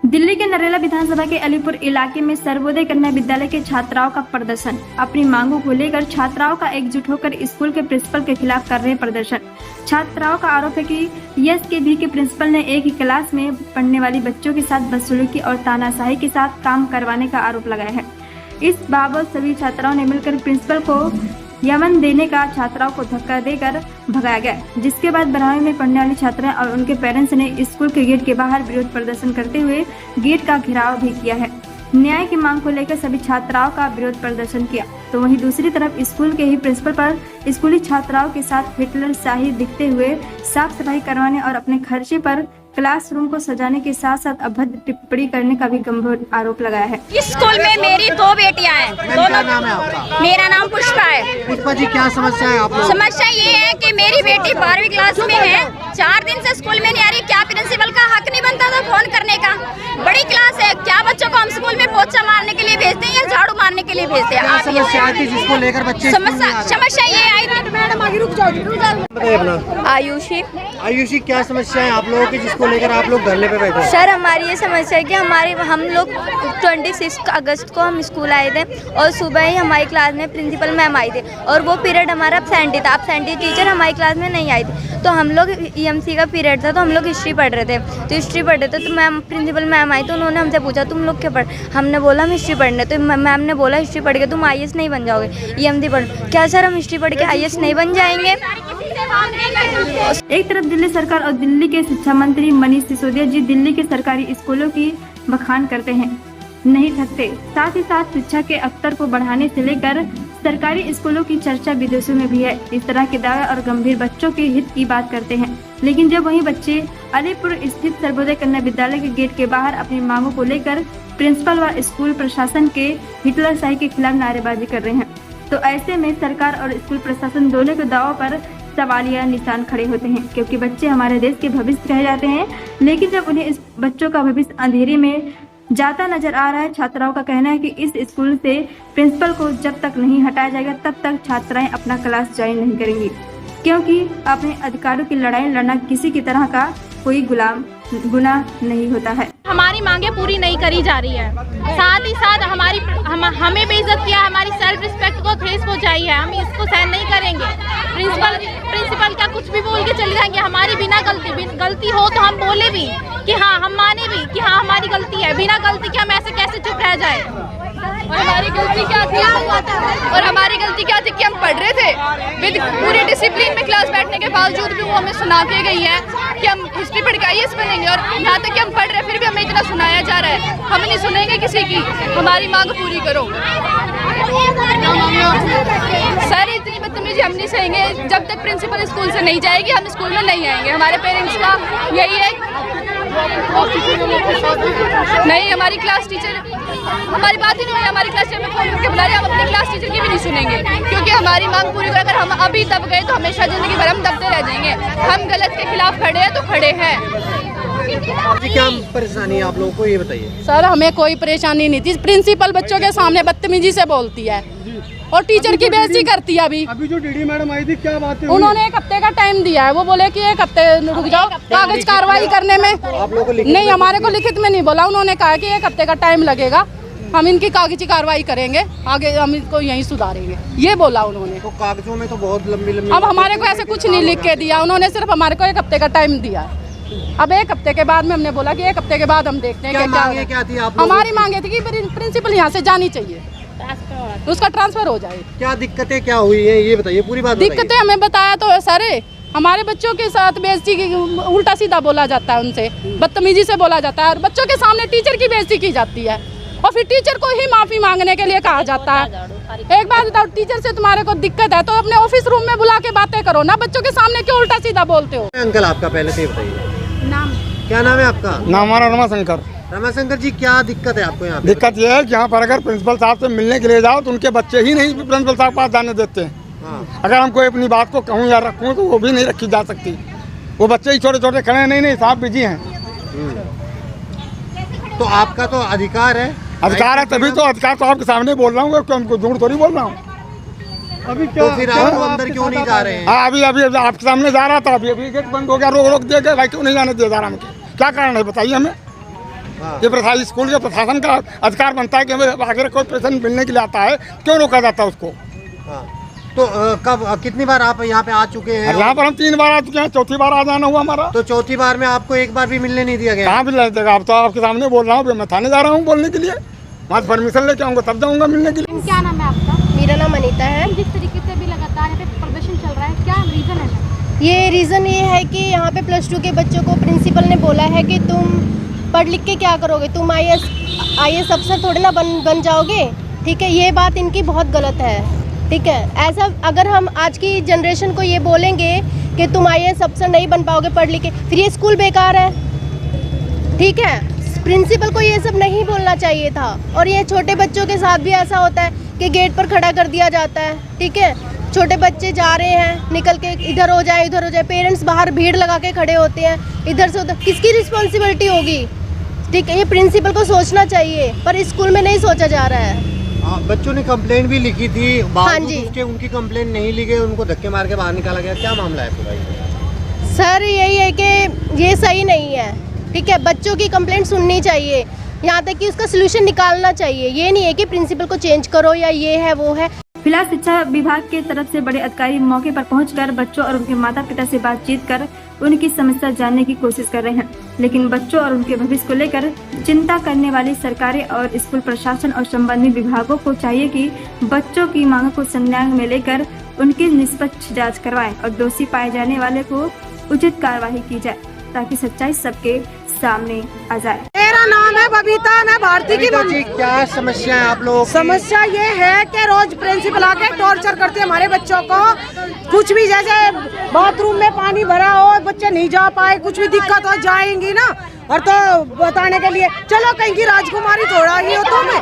दिल्ली के नरेला विधानसभा के अलीपुर इलाके में सर्वोदय कन्या विद्यालय के छात्राओं का प्रदर्शन। अपनी मांगों को लेकर छात्राओं का एकजुट होकर स्कूल के प्रिंसिपल के खिलाफ कर रहे प्रदर्शन। छात्राओं का आरोप है कि एसकेवी के प्रिंसिपल ने एक ही क्लास में पढ़ने वाली बच्चों के साथ बदसलूकी और तानाशाही के साथ काम करवाने का आरोप लगाया है। इस बाबत सभी छात्राओं ने मिलकर प्रिंसिपल को यमन देने का छात्राओं को धक्का देकर भगाया गया, जिसके बाद बरामदी में पढ़ने वाली छात्राएं और उनके पेरेंट्स ने स्कूल के गेट के बाहर विरोध प्रदर्शन करते हुए गेट का घेराव भी किया है। न्याय की मांग को लेकर सभी छात्राओं का विरोध प्रदर्शन किया, तो वहीं दूसरी तरफ स्कूल के ही प्रिंसिपल पर स्कूली छात्राओं के साथ हिटलर शाही दिखते हुए साफ सफाई करवाने और अपने खर्चे पर क्लासरूम को सजाने के साथ साथ अभद्र टिप्पणी करने का भी गंभीर आरोप लगाया है। इस स्कूल में मेरी 2 बेटियां हैं। क्या नाम है आपका? मेरा नाम पुष्पा है। पुष्पा जी, क्या समस्या है आप लोग? समस्या ये है कि मेरी बेटी 12वीं क्लास में है, 4 दिन से स्कूल में नहीं आ रही। क्या प्रिंसिपल का हक नहीं बनता था फोन करने का? बड़ी क्लास है, क्या बच्चों को हम स्कूल में पोछा मारने के लिए भेजते हैं या झाड़ू मारने के लिए भेजते हैं? समस्या थी जिसको लेकर बच्चे समस्या ये आई थी। मैडम आगे रुक जाओ। बताइए अपना। आयुषी, क्या समस्या है आप लोगों की जिसको लेकर आप लोग धरने पे बैठे? सर, हमारी ये समस्या है कि हम लोग 26 अगस्त को हम स्कूल आए थे और सुबह ही हमारी क्लास में प्रिंसिपल मैम आई थी और वो पीरियड हमारा एब्सेंटी था। एब्सेंटी टीचर हमारी क्लास में नहीं आई थी, तो हम लोग EMC का पीरियड था, तो हम लोग हिस्ट्री पढ़ रहे थे। तो हिस्ट्री पढ़ रहे थे तो मैम प्रिंसिपल मैम आई, तो उन्होंने हमसे पूछा तुम लोग क्या पढ़। हमने बोला हम हिस्ट्री पढ़ने। तो मैम ने बोला हिस्ट्री पढ़ के तुम IAS नहीं बन जाओगे, EMC पढ़। क्या सर, हम हिस्ट्री पढ़ के IAS नहीं बन जाएंगे? एक तरफ दिल्ली सरकार और दिल्ली के शिक्षा मंत्री मनीष सिसोदिया जी दिल्ली के सरकारी स्कूलों की बखान करते हैं, नहीं थकते। साथ ही साथ शिक्षा के स्तर को बढ़ाने से लेकर सरकारी स्कूलों की चर्चा विदेशों में भी है। इस तरह के दावे और गंभीर बच्चों के हित की बात करते हैं, लेकिन जब वही बच्चे अलीपुर स्थित सर्वोदय कन्या विद्यालय के गेट के बाहर अपनी मांगों को लेकर प्रिंसिपल व स्कूल प्रशासन के हिटलरशाही के खिलाफ नारेबाजी कर रहे हैं, तो ऐसे में सरकार और स्कूल प्रशासन दोनों के दावों पर सवालिया निशान खड़े होते हैं, क्योंकि बच्चे हमारे देश के भविष्य कहे जाते हैं। लेकिन जब उन्हें इस बच्चों का भविष्य अंधेरे में जाता नजर आ रहा है, छात्राओं का कहना है कि इस स्कूल से प्रिंसिपल को जब तक नहीं हटाया जाएगा तब तक छात्राएं अपना क्लास ज्वाइन नहीं करेंगी, क्योंकि अपने अधिकारों की लड़ाई लड़ना किसी की तरह का कोई गुनाह नहीं होता है। हमारी मांगे पूरी नहीं करी जा रही है, साथ ही साथ हमें बेइज्जत किया, हमारी सेल्फ रिस्पेक्ट को ठेस पहुंचाई है। हम इसको सहन नहीं करेंगे। प्रिंसिपल क्या कुछ भी बोल के चले जाएंगे। हमारी बिना गलती हो तो हम बोले भी कि हाँ, हम माने भी कि हाँ हमारी गलती है। बिना गलती के हम ऐसे कैसे चुप रह जाए? और हमारी गलती क्या थी कि हम पढ़ रहे थे विद पूरे डिसिप्लिन में क्लास बैठने के बावजूद भी वो हमें सुना के गई है कि हम हिस्ट्री पढ़ के IAS बनेंगे, और यहाँ तक कि हम पढ़ रहे फिर भी हमें इतना सुनाया जा रहा है। हम नहीं सुनेंगे किसी की। हमारी मांग पूरी करो। सर, इतनी बदतमीजी हम नहीं सहेंगे। जब तक प्रिंसिपल स्कूल से नहीं जाएगी हम स्कूल में नहीं आएंगे। हमारे पेरेंट्स का यही है। नहीं, हमारी क्लास टीचर, हमारी बात ही नहीं हुई। हमारी क्लास टीचर में फोन करके बुला रहे, हम अपनी क्लास टीचर की भी नहीं सुनेंगे, क्योंकि हमारी मांग पूरी कर। अगर हम अभी दब गए तो हमेशा जिंदगी भर हम दबते रह जाएंगे। हम गलत के खिलाफ खड़े हैं तो खड़े हैं। जी, क्या परेशानी है आप लोगों को, ये बताइए। सर, हमें कोई परेशानी नहीं थी। प्रिंसिपल बच्चों के सामने बदतमीजी से बोलती है और टीचर की बेइज्जती करती है। अभी जो DD मैडम आई थी, क्या बात है? उन्होंने 1 हफ्ते का टाइम दिया है। वो बोले कि 1 हफ्ते रुक जाओ कागज कार्रवाई करने में। आप लोगों को नहीं, हमारे को लिखित में नहीं बोला। उन्होंने कहा कि 1 हफ्ते का टाइम लगेगा, हम इनकी कागजी कार्रवाई करेंगे, आगे हम इनको यहीं सुधारेंगे, ये बोला उन्होंने। तो कागजों में तो बहुत लंबी अब हमारे को ऐसे कुछ नहीं लिख के दिया उन्होंने, सिर्फ हमारे को 1 हफ्ते का टाइम दिया। अब 1 हफ्ते के बाद में हमने बोला कि 1 हफ्ते के बाद हम देखते हैं क्या थी आप हमारी मांगे थी कि प्रिंसिपल यहाँ से जानी चाहिए, उसका ट्रांसफर हो जाए। क्या दिक्कतें क्या हुई है, ये बताइए, पूरी बात बताइए। दिक्कतें हमें बताया तो है सर। हमारे बच्चों के साथ बेइज्जती, उल्टा सीधा बोला जाता है, उनसे बदतमीजी से बोला जाता है, और बच्चों के सामने टीचर की बेइज्जती की जाती है, और फिर टीचर को ही माफी मांगने के लिए कहा जाता है। एक बात बताओ, टीचर से तुम्हारे को दिक्कत है तो अपने ऑफिस रूम में बुला के बातें करो ना, बच्चों के सामने क्यों उल्टा सीधा बोलते हो? अंकल, आपका पहले से बताइए नाम, क्या नाम है आपका? नाम हमारा रमाशंकर। रमाशंकर जी, क्या दिक्कत है आपको यहाँ पे? दिक्कत यह है कि यहाँ पर अगर प्रिंसिपल साहब से मिलने के लिए जाओ तो उनके बच्चे ही नहीं प्रिंसिपल साहब के पास जाने देते हैं। हाँ। अगर हम कोई अपनी बात को कहूँ या रखूँ तो वो भी नहीं रखी जा सकती। वो बच्चे ही छोटे छोटे खड़े हैं, नहीं साहब बिजी हैं। तो आपका तो अधिकार है। अधिकार है, तभी तो अधिकार तो आपके सामने बोल रहा हूँ, हमको झूठ थोड़ी बोल रहा हूँ। अभी क्या, तो फिर आप अंदर क्यों नहीं जा रहे हैं? हाँ, अभी आपके सामने जा रहा था, अभी गेट बंद हो गया, रोक दिया गया। भाई क्यों नहीं जाने दिया जा रहा? क्या कारण है बताइए हमें। हाँ। ये प्रशासन, स्कूल के प्रशासन का अधिकार बनता है कि हमें अगर कोई पेशेंट मिलने के लिए आता है क्यों रोका जाता है उसको। हाँ। तो कब कितनी बार आप यहाँ पे आ चुके हैं? यहाँ पर हम 3 बार आ चुके हैं, चौथी बार आ जाना हुआ हमारा। तो चौथी बार में आपको एक बार भी मिलने नहीं दिया गया? कहाँ मिलने देगा? आप तो आपके सामने बोल रहा हूँ, मैं थाने जा रहा हूँ बोलने के लिए, वहाँ से परमिशन लेके आऊँगा तब जाऊँगा मिलने के लिए। क्या नाम है आपका? मेरा नाम अनीता है। जिस तरीके से अभी लगातार यहाँ पे प्रदर्शन चल रहा है, क्या रीज़न है? ये रीज़न ये है कि यहाँ पे +2 के बच्चों को प्रिंसिपल ने बोला है कि तुम पढ़ लिख के क्या करोगे, तुम IAS अफसर थोड़े ना बन जाओगे। ठीक है, ये बात इनकी बहुत गलत है। ठीक है, ऐसा अगर हम आज की जनरेशन को ये बोलेंगे कि तुम IAS अफसर नहीं बन पाओगे पढ़ लिख के, फिर ये स्कूल बेकार है। ठीक है, प्रिंसिपल को ये सब नहीं बोलना चाहिए था। और ये छोटे बच्चों के साथ भी ऐसा होता है कि गेट पर खड़ा कर दिया जाता है। ठीक है, छोटे बच्चे जा रहे हैं, निकल के इधर हो जाए उधर हो जाए, पेरेंट्स बाहर भीड़ लगा के खड़े होते हैं, इधर से उधर, किसकी रिस्पॉन्सिबिलिटी होगी? ठीक है, ये प्रिंसिपल को सोचना चाहिए, पर स्कूल में नहीं सोचा जा रहा है। बच्चों ने कंप्लेंट भी लिखी थी, हाँ जी। उसके उनकी कंप्लेंट नहीं ली गई, उनको धक्के मार के बाहर निकाला गया, क्या मामला है पूरा? सर यही है कि ये सही नहीं है। ठीक है, बच्चों की कंप्लेंट सुननी चाहिए, यहाँ तक कि उसका सोल्यूशन निकालना चाहिए। ये नहीं है कि प्रिंसिपल को चेंज करो या ये है वो है। फिलहाल शिक्षा विभाग के तरफ से बड़े अधिकारी मौके पर पहुंचकर बच्चों और उनके माता पिता से बातचीत कर उनकी समस्या जानने की कोशिश कर रहे हैं, लेकिन बच्चों और उनके भविष्य को लेकर चिंता करने वाली सरकारें और स्कूल प्रशासन और संबंधित विभागों को चाहिए कि बच्चों की मांगों को संज्ञान में लेकर उनकी निष्पक्ष जांच करवाएं और दोषी पाए जाने वाले को उचित कार्यवाही की जाए, ताकि सच्चाई सबके सामने आ जाए। मेरा नाम है बबीता, मैं भारती की जी, क्या समस्या है आप लोगों की? समस्या ये है कि रोज प्रिंसिपल आके टॉर्चर करते हैं हमारे बच्चों को। कुछ भी जैसे बाथरूम में पानी भरा हो, बच्चे नहीं जा पाए, कुछ भी दिक्कत हो जाएंगी ना, और तो बताने के लिए चलो कहीं की राजकुमारी थोड़ा ये हो तो मैं